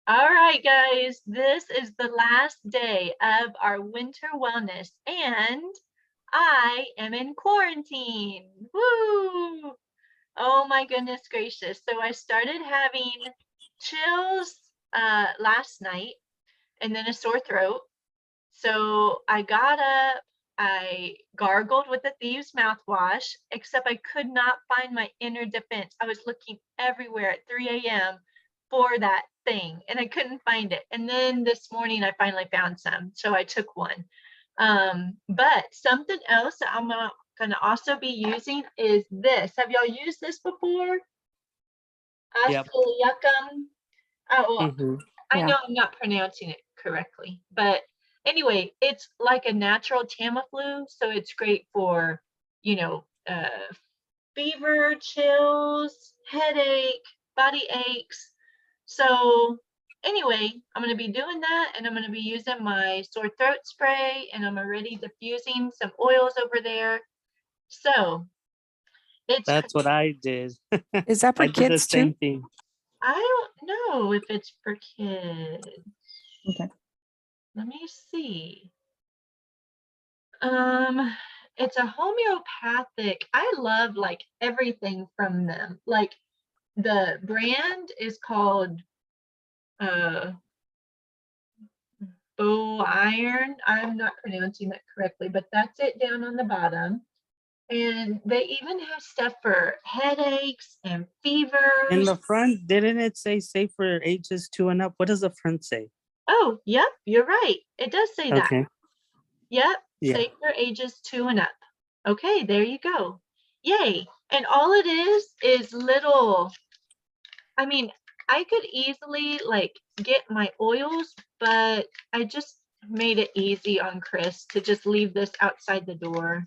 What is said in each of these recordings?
All right, guys, this is the last day of our winter wellness, and I am in quarantine. Woo! Oh my goodness gracious. So I started having chills last night and then a sore throat. So I got up, I gargled with the thieves mouthwash, except I could not find my inner defense. I was looking everywhere at 3 a.m. for that thing and I couldn't find it. And then this morning I finally found some. So I took one. But something else that I'm gonna also be using is this. Have y'all used this before? Yep. Ashwagandha. Oh, well, Hmm. I Yeah. know I'm not pronouncing it correctly, but anyway, it's like a natural Tamiflu, so it's great for, you know, fever, chills, headache, body aches. So anyway, I'm going to be doing that, and I'm going to be using my sore throat spray, and I'm already diffusing some oils over there. So it's, That's what I did. Is that for I did the kids too? same thing. I don't know if it's for kids. Okay. Let me see. Um, it's a homeopathic. I love like everything from them. Like the brand is called uh Bow Iron. I'm not pronouncing that correctly, but that's it down on the bottom. And they even have stuff for headaches and In fevers. the front, didn't it say safe for ages 2 and up? What does the front say? Oh, yep, you're right. It does say that. Okay. Yep, Yeah. safe for ages 2 and up. Okay, there you go. Yay. And all it is little, I mean, I could easily like get my oils, but I just made it easy on Chris to just leave this outside the door.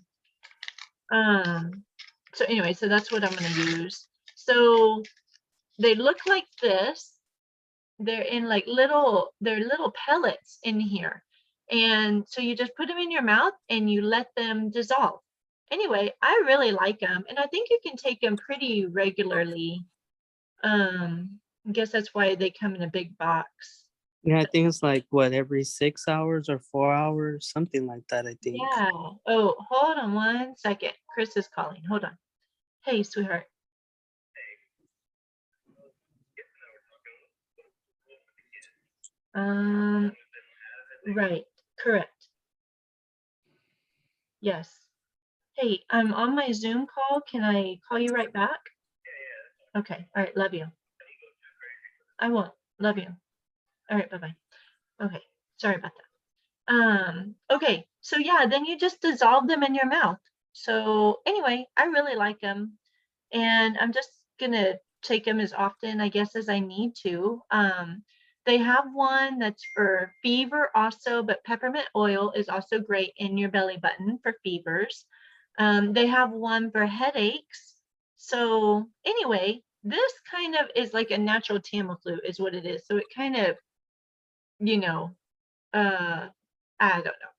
So anyway, so that's what I'm gonna use. So they look like this. They're in like they're little pellets in here. And so you just put them in your mouth and you let them dissolve. Anyway, I really like them, and I think you can take them pretty regularly. I guess that's why they come in a big box. Yeah, I think it's like what, every 6 hours or 4 hours, something like that, I think. Yeah. Oh, hold on one second. Chris is calling. Hold on. Hey, sweetheart. Right. Correct. Yes. Hey, I'm on my Zoom call. Can I call you right back? Okay. All right. Love you. I won't. Love you. All right. Bye-bye. Okay. Sorry about that. Okay. So yeah, then you just dissolve them in your mouth. So anyway, I really like them, and I'm just gonna take them as often, I guess, as I need to. They have one that's for fever also, but peppermint oil is also great in your belly button for fevers. They have one for headaches. So anyway, this kind of is like a natural Tamiflu is what it is. So it kind of, you know, uh, I don't know,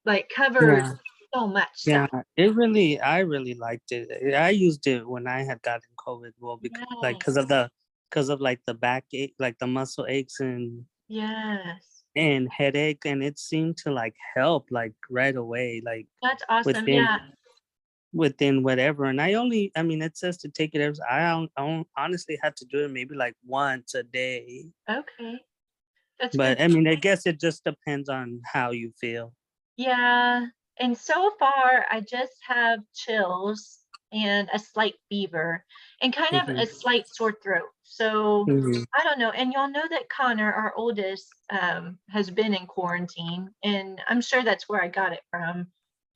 like covers Yeah. so much Yeah. stuff. I really liked it. I used it when I had gotten COVID. Well, because like, Yes, because of like the backache, like the muscle aches yes. and headache, and it seemed to like help like right away, like That's awesome. within Yeah. within whatever. And I mean, it says to take it every. I honestly had to do it maybe like once a day, Okay. That's good. but I mean, I guess it just depends on how you feel. Yeah. And so far, I just have chills and a slight fever and kind of Hmm. a slight sore throat. So Hmm. I don't know. And y'all know that Connor, our oldest, has been in quarantine, and I'm sure that's where I got it from. Hmm.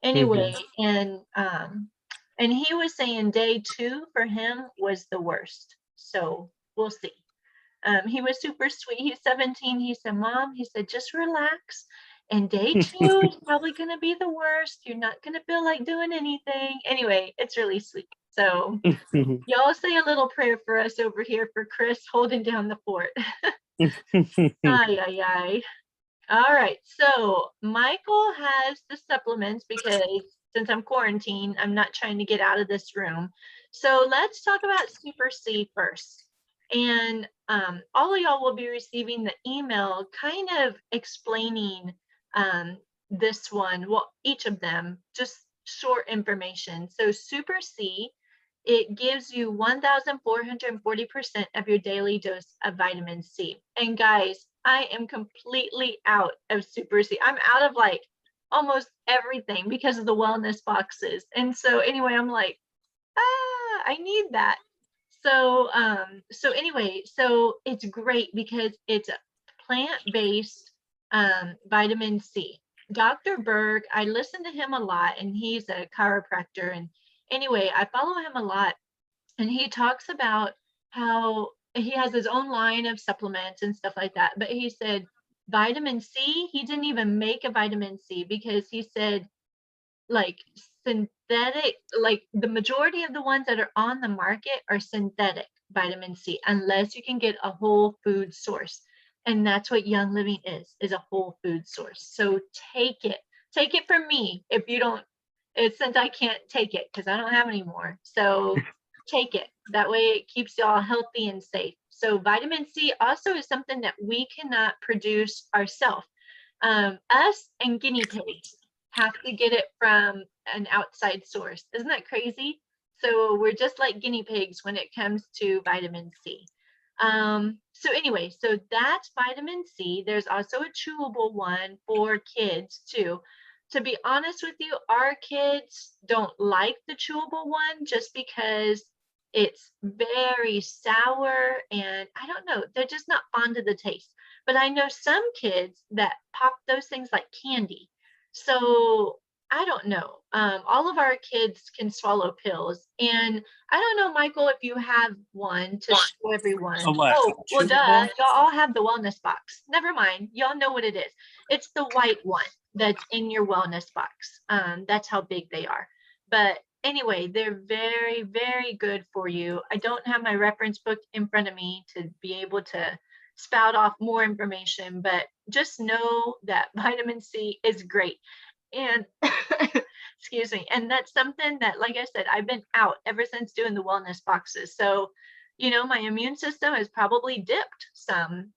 Anyway, and he was saying day 2 for him was the worst. So we'll see. He was super sweet. He's 17. He said, Mom, he said, just relax. And day 2 is probably going to be the worst. You're not going to feel like doing anything. Anyway, it's really sweet. So y'all say a little prayer for us over here for Chris holding down the fort. Ay, ay, ay. All right. So Michael has the supplements because since I'm quarantined, I'm not trying to get out of this room. So let's talk about Super C first. And all of y'all will be receiving the email kind of explaining this one, well, each of them, just short information. So Super C, it gives you 1,440% of your daily dose of vitamin C. And guys, I am completely out of Super C. I'm out of like almost everything because of the wellness boxes. And so anyway, I'm like, I need that. So anyway, so it's great because it's a plant-based vitamin C. Dr. Berg, I listen to him a lot, and he's a chiropractor. And anyway, I follow him a lot, and he talks about how he has his own line of supplements and stuff like that. But he said vitamin C, he didn't even make a vitamin C because he said like synthetic, like the majority of the ones that are on the market are synthetic vitamin C, unless you can get a whole food source. And that's what Young Living is a whole food source. So take it from me. If you don't, it's since I can't take it because I don't have any more. So take it. That way it keeps y'all healthy and safe. So vitamin C also is something that we cannot produce ourselves. Us and guinea pigs have to get it from an outside source. Isn't that crazy? So we're just like guinea pigs when it comes to vitamin C. So anyway, so that's vitamin C. There's also a chewable one for kids too. To be honest with you, our kids don't like the chewable one just because it's very sour and I don't know, they're just not fond of the taste. But I know some kids that pop those things like candy. So I don't know. All of our kids can swallow pills. And I don't know, Michael, if you have one to show everyone. So what? Oh, well, duh. Chewable? Y'all all have the wellness box. Never mind. Y'all know what it is. It's the white one that's in your wellness box. That's how big they are. But anyway, they're very, very good for you. I don't have my reference book in front of me to be able to spout off more information, but just know that vitamin C is great. And excuse me, and that's something that, like I said, I've been out ever since doing the wellness boxes. So, my immune system has probably dipped some.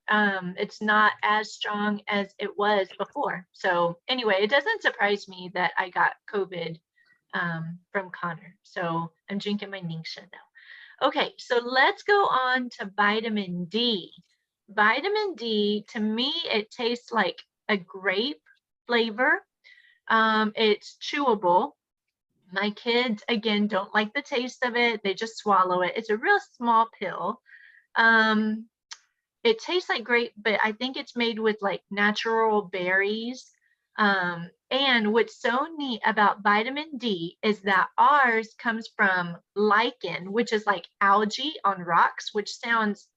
It's not as strong as it was before. So anyway, it doesn't surprise me that I got COVID from Connor. So I'm drinking my Ningxia now. Okay, so let's go on to vitamin D. Vitamin D, to me, it tastes like a grape flavor. It's chewable. My kids, again, don't like the taste of it. They just swallow it. It's a real small pill. It tastes like grape, but I think it's made with like natural berries. And what's so neat about vitamin D is that ours comes from lichen, which is like algae on rocks, which sounds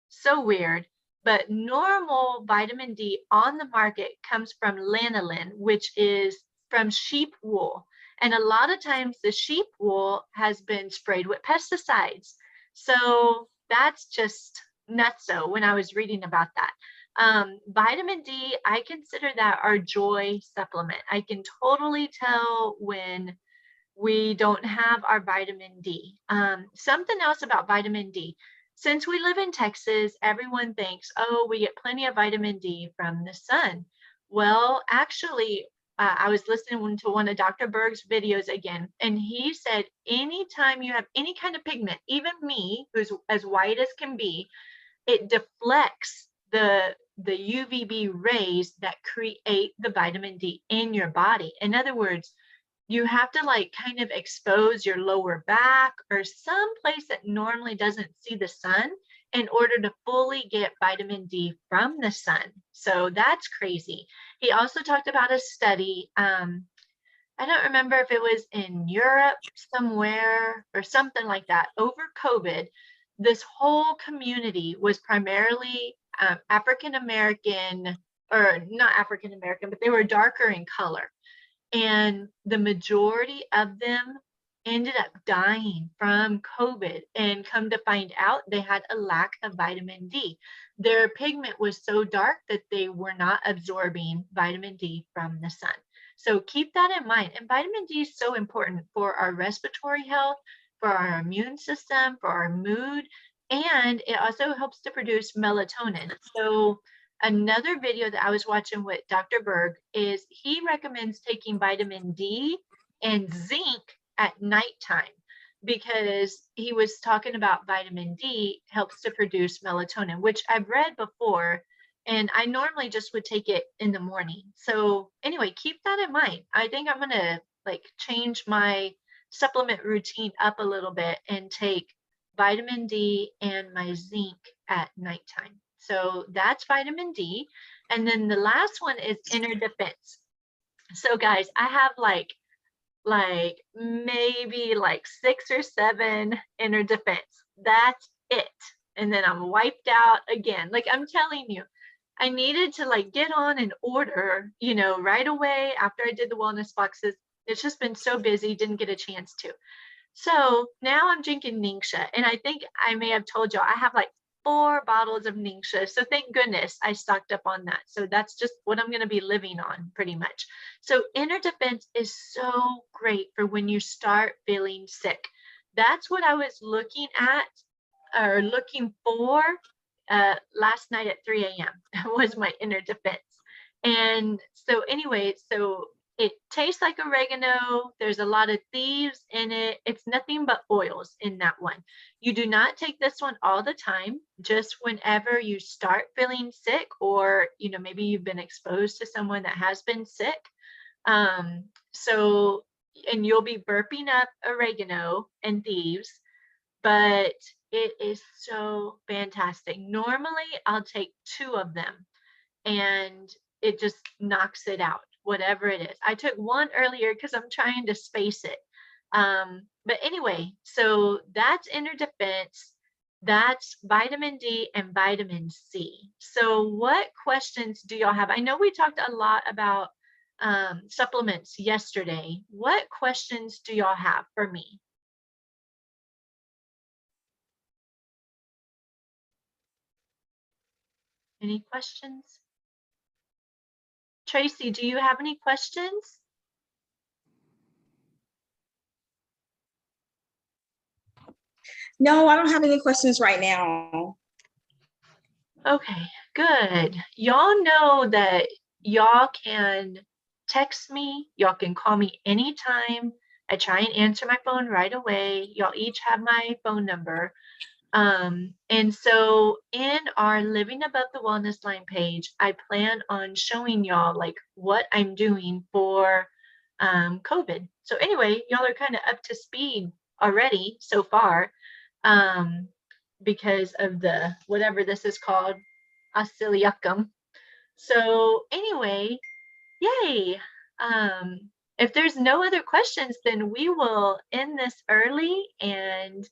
so weird. But normal vitamin D on the market comes from lanolin, which is from sheep wool. And a lot of times the sheep wool has been sprayed with pesticides. So that's just nutso when I was reading about that. Vitamin D, I consider that our joy supplement. I can totally tell when we don't have our vitamin D. Something else about vitamin D. Since we live in Texas, everyone thinks, oh, we get plenty of vitamin D from the sun. Well, actually, I was listening to one of Dr. Berg's videos again, and he said, anytime you have any kind of pigment, even me, who's as white as can be, it deflects the UVB rays that create the vitamin D in your body. In other words, you have to like kind of expose your lower back or some place that normally doesn't see the sun in order to fully get vitamin D from the sun. So that's crazy. He also talked about a study. I don't remember if it was in Europe somewhere or something like that. Over COVID, this whole community was primarily African-American, or not African-American, but they were darker in color. And the majority of them ended up dying from COVID, and come to find out they had a lack of vitamin D. Their pigment was so dark that they were not absorbing vitamin D from the sun. So keep that in mind. And vitamin D is so important for our respiratory health, for our immune system, for our mood, and it also helps to produce melatonin. So another video that I was watching with Dr. Berg is he recommends taking vitamin D and zinc at nighttime because he was talking about vitamin D helps to produce melatonin, which I've read before, and I normally just would take it in the morning. So anyway, keep that in mind. I think I'm gonna like change my supplement routine up a little bit and take vitamin D and my zinc at nighttime. So that's vitamin D. And then the last one is inner defense. So guys, I have like maybe like 6 or 7 inner defense. That's it. And then I'm wiped out again. Like I'm telling you, I needed to like get on and order, you know, right away after I did the wellness boxes. It's just been so busy, didn't get a chance to. So now I'm drinking Ningxia, and I think I may have told y'all I have like 4 bottles of Ningxia. So thank goodness I stocked up on that. So that's just what I'm going to be living on pretty much. So inner defense is so great for when you start feeling sick. That's what I was looking at or looking for last night at 3 a.m. was my inner defense. And so anyway, so it tastes like oregano. There's a lot of thieves in it. It's nothing but oils in that one. You do not take this one all the time, just whenever you start feeling sick, or, you know, maybe you've been exposed to someone that has been sick. So, and you'll be burping up oregano and thieves, but it is so fantastic. Normally I'll take 2 of them and it just knocks it out, whatever it is. I took 1 earlier because I'm trying to space it. But anyway, so that's inner defense. That's vitamin D and vitamin C. So what questions do y'all have? I know we talked a lot about supplements yesterday. What questions do y'all have for me? Any questions? Tracy, do you have any questions? No, I don't have any questions right now. Okay, good. Y'all know that y'all can text me, y'all can call me anytime. I try and answer my phone right away. Y'all each have my phone number. And so in our Living Above the Wellness Line page, I plan on showing y'all like what I'm doing for COVID. So anyway, y'all are kind of up to speed already so far because of the whatever this is called, oscillacum. So anyway, yay. If there's no other questions, then we will end this early, and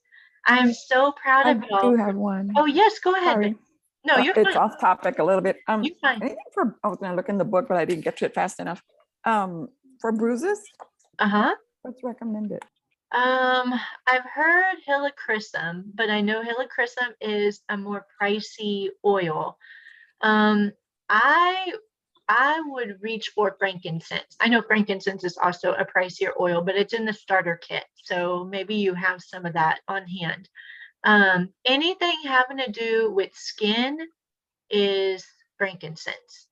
I'm so proud I of y'all. do have one. Oh yes, go ahead. Sorry. No, you're It's fine. off topic a little bit. You're fine. I think I was going to look in the book, but I didn't get to it fast enough. For bruises, Uh-huh. what's recommended? I've heard helichrysum, but I know helichrysum is a more pricey oil. I would reach for frankincense. I know frankincense is also a pricier oil, but it's in the starter kit. So maybe you have some of that on hand. Anything having to do with skin is frankincense.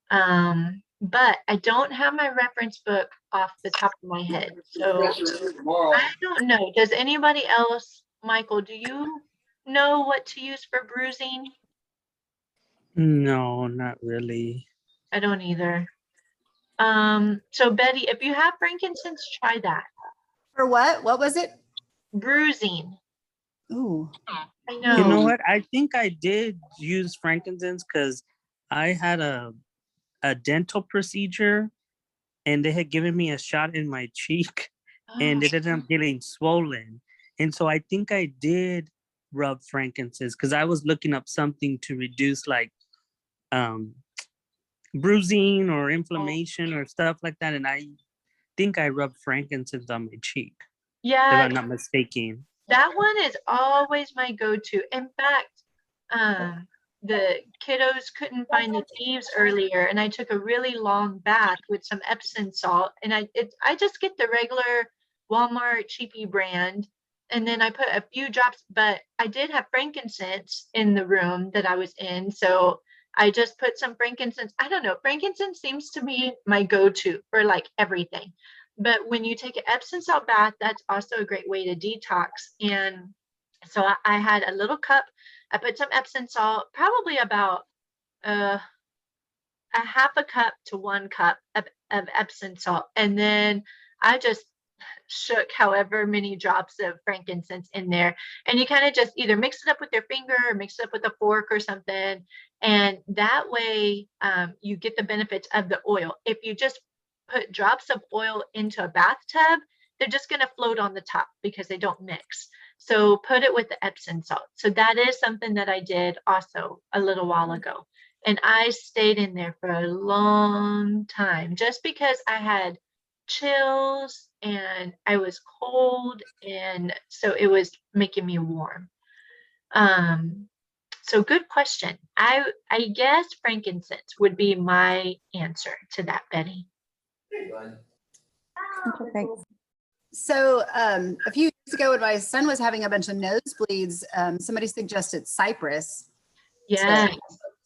But I don't have my reference book off the top of my head. So I don't know. Does anybody else, Michael, do you know what to use for bruising? No, not really. I don't either. So Betty, if you have frankincense, try that. For what? What was it? Bruising. Ooh. I know. You know what? I think I did use frankincense because I had a dental procedure and they had given me a shot in my cheek and it ended up getting swollen. And so I think I did rub frankincense because I was looking up something to reduce like bruising or inflammation or stuff like that. And I think I rubbed frankincense on my cheek, if Yeah, I'm not mistaken. that one is always my go-to. In fact, the kiddos couldn't find the thieves earlier, and I took a really long bath with some Epsom salt, and I just get the regular Walmart cheapy brand, and then I put a few drops, but I did have frankincense in the room that I was in. So I just put some frankincense. I don't know. Frankincense seems to be my go-to for like everything. But when you take an Epsom salt bath, that's also a great way to detox. And so I had a little cup. I put some Epsom salt, probably about a half a cup to 1 cup of Epsom salt. And then I just shook however many drops of frankincense in there. And you kind of just either mix it up with your finger or mix it up with a fork or something. And that way you get the benefits of the oil. If you just put drops of oil into a bathtub, they're just going to float on the top because they don't mix. So put it with the Epsom salt. So that is something that I did also a little while ago. And I stayed in there for a long time just because I had chills and I was cold, and so it was making me warm. So good question. I guess frankincense would be my answer to that, Betty. Okay. So a few years ago, when my son was having a bunch of nosebleeds, somebody suggested cypress. Yeah.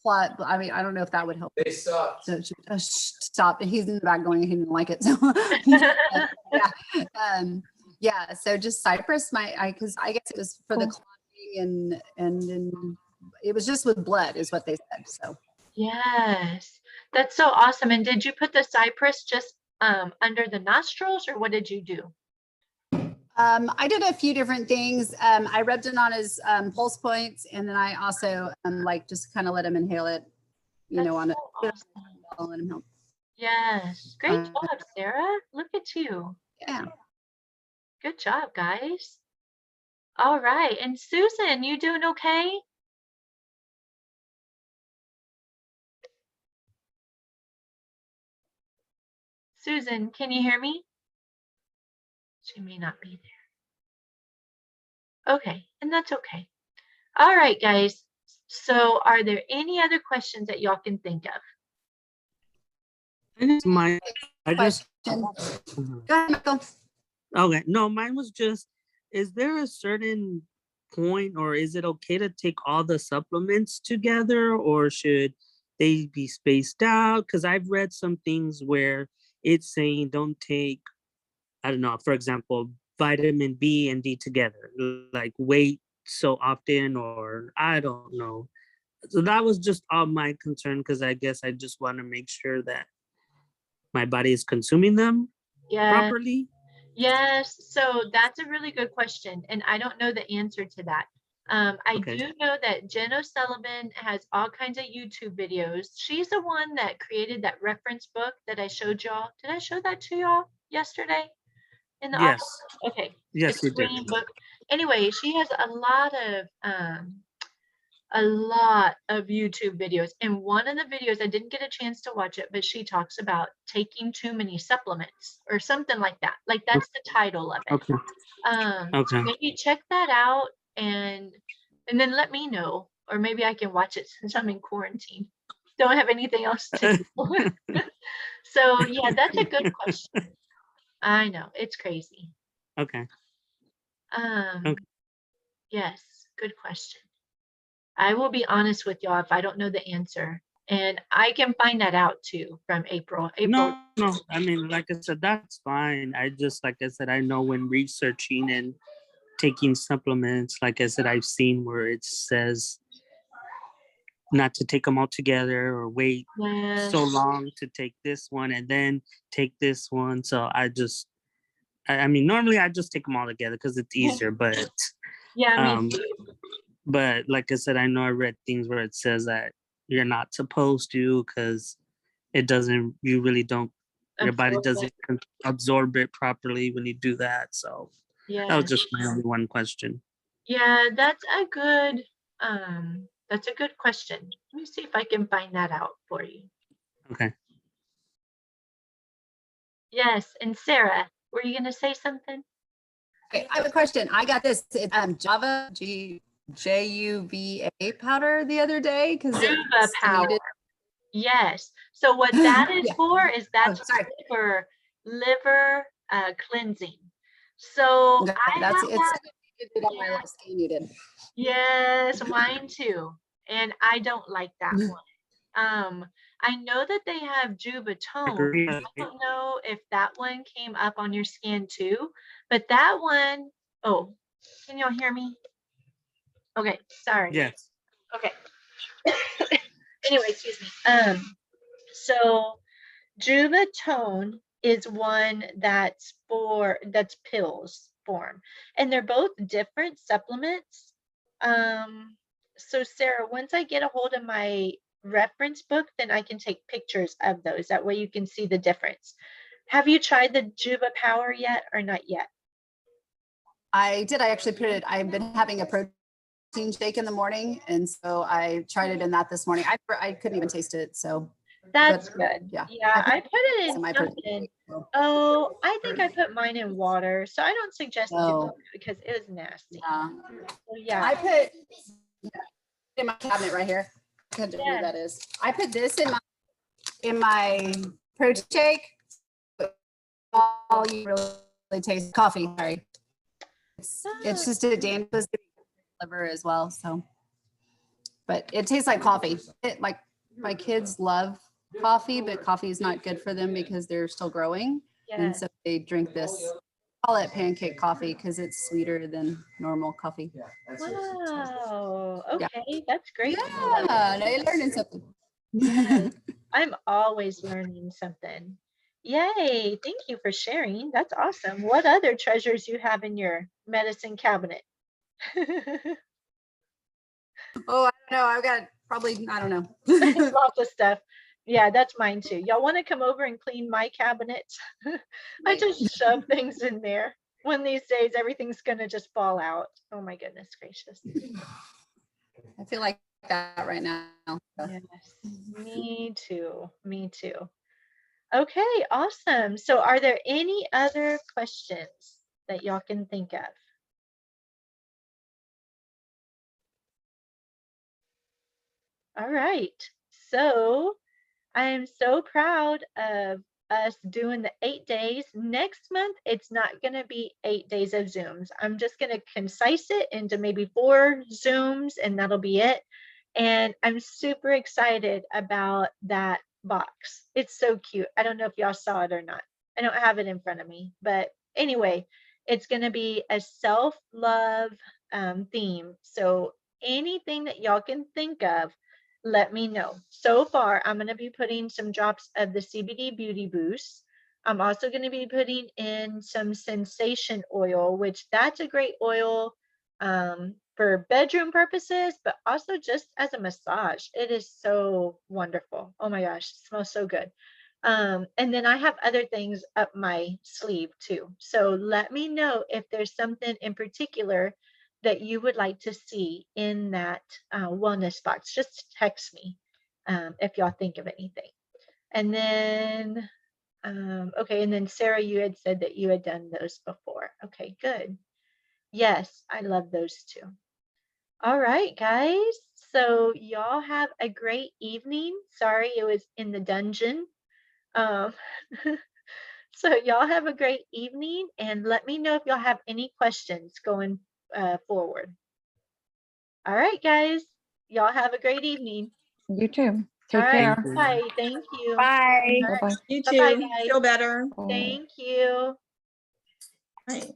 Plot. I mean, I don't know if that would help. They stopped. Stop. He's in the back going, he didn't like it. So yeah. So just cypress, because I guess it was for the clotting and then it was just with blood, is what they said. So Yes, that's so awesome. And did you put the cypress just under the nostrils, or what did you do? I did a few different things. I rubbed it on his pulse points, and then I also like just kind of let him inhale it, That's on it. so awesome. Let him help. Yes, great job, Sarah. Look at you. Yeah. Good job, guys. All right. And Susan, you doing okay? Susan, can you hear me? She may not be there. Okay, and that's okay. All right, guys. So are there any other questions that y'all can think of? I guess mine, I just, Question. Go ahead, Michael. okay, no, mine was just, is there a certain point, or is it okay to take all the supplements together, or should they be spaced out? Because I've read some things where it's saying don't take, I don't know, for example, vitamin B and D together, like wait so often, or I don't know. So that was just all my concern, because I guess I just want to make sure that my body is consuming them properly. Yes, so that's a really good question, and I don't know the answer to that. I Okay. do know that Jen O'Sullivan has all kinds of YouTube videos. She's the one that created that reference book that I showed y'all. Did I show that to y'all yesterday in the Yes. office? Okay. Yes, It's a you did. green book. Anyway, she has a lot of YouTube videos. And one of the videos, I didn't get a chance to watch it, but she talks about taking too many supplements or something like that. Like that's the title of it. Okay. Okay. So maybe check that out and then let me know, or maybe I can watch it since I'm in quarantine. Don't have anything else to do. So yeah, that's a good question. I know, it's crazy. Okay. Okay. Yes, good question. I will be honest with y'all if I don't know the answer. And I can find that out too from April. No, I mean, like I said, that's fine. I just, like I said, I know when researching and taking supplements, like I said, I've seen where it says not to take them all together or wait so long to take this one and then take this one. So I mean, normally I just take them all together because it's easier, but yeah, me too. But like I said, I know I read things where it says that you're not supposed to, because it doesn't, you really don't, your body doesn't absorb it properly when you do that. So yeah, that was just my only one question. Yeah, that's a good question. Let me see if I can find that out for you. Okay. Yes, and Sarah, were you gonna say something? Okay, I have a question. I got this. It's Java JUVA powder the other day because Juva powder. Yes. So what that is Yeah. for is that's for liver cleansing. So Okay, I have it's that. You did on my little scheme you did. Yes, mine too. And I don't like that one. I know that they have Jubatone. Agree. I don't know if that one came up on your scan too, but that one, oh, can y'all hear me? Okay, sorry. Yes. Okay. Anyway, excuse me. So Juvatone is one that's pills form, and they're both different supplements. So Sarah, once I get a hold of my reference book, then I can take pictures of those. That way you can see the difference. Have you tried the Juba Power yet or not yet? I did. I actually put it, I've been having a protein shake in the morning. And so I tried it in that this morning. I couldn't even taste it. So That's but, good. yeah. Yeah, I put it in in my protein something. shake, so, Oh, I think I put mine in water, so I don't suggest doing No. it because it was nasty. yeah. So yeah, I put in my cabinet right here. I can't Yeah. who that is. I put this in my protein shake. All you really taste coffee. Sorry. It's just a dangerous liver as well. So, but it tastes like coffee. It like my kids love coffee, but coffee is not good for them because they're still growing, and yeah. so they drink this. Call it pancake coffee because it's sweeter than normal coffee. Wow. Yeah. Okay, that's great to know. Yeah, they're learning something. Yes, I'm always learning something. Yay, thank you for sharing. That's awesome. What other treasures you have in your medicine cabinet? Oh, I don't know. I've got probably, I don't know. Lots of stuff. Yeah, that's mine too. Y'all want to come over and clean my cabinet? I just shove things in there. One of these days, everything's gonna just fall out. Oh my goodness gracious. I feel like that right now. Yes, me too. Me too. Okay, awesome. So are there any other questions that y'all can think of? All right. So I am so proud of us doing the 8 days. Next month, it's not going to be 8 days of Zooms. I'm just going to concise it into maybe 4 Zooms, and that'll be it. And I'm super excited about that box. It's so cute. I don't know if y'all saw it or not. I don't have it in front of me. But anyway, it's going to be a self-love theme. So anything that y'all can think of, let me know. So far, I'm going to be putting some drops of the CBD Beauty Boost. I'm also going to be putting in some sensation oil, which that's a great oil for bedroom purposes, but also just as a massage. It is so wonderful. Oh my gosh, it smells so good. And then I have other things up my sleeve too. So let me know if there's something in particular that you would like to see in that wellness box. Just text me if y'all think of anything. And then, okay, and then Sarah, you had said that you had done those before. Okay, good. Yes, I love those too. All right, guys. So y'all have a great evening. Sorry it was in the dungeon. Um, so y'all have a great evening, and let me know if y'all have any questions going forward. All right, guys. Y'all have a great evening. You too. All Take right. care. Bye. Thank you. Bye. All right. Bye-bye. You Bye-bye, too. guys. Feel better. Bye. Thank you. Bye.